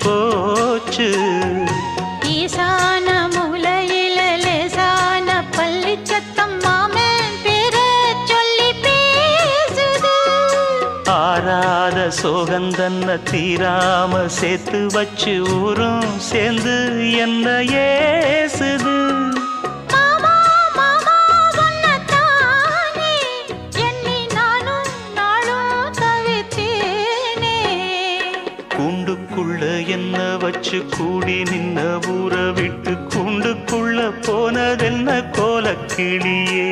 போச்சு ஈசான மூலையில லேசான பள்ளி சத்தம் மாமன் பேர சொல்லி பேசுது ஆறாத சோகந்தன்ன தீராம சேர்த்து வச்சு ஊரும் சேர்ந்து என்ன ஏசுது கூண்டுக்குள்ள என்ன வச்சு கூடி நின்ன ஊற விட்டு கூண்டுக்குள்ள போனதென்ன கோலக்கிளியே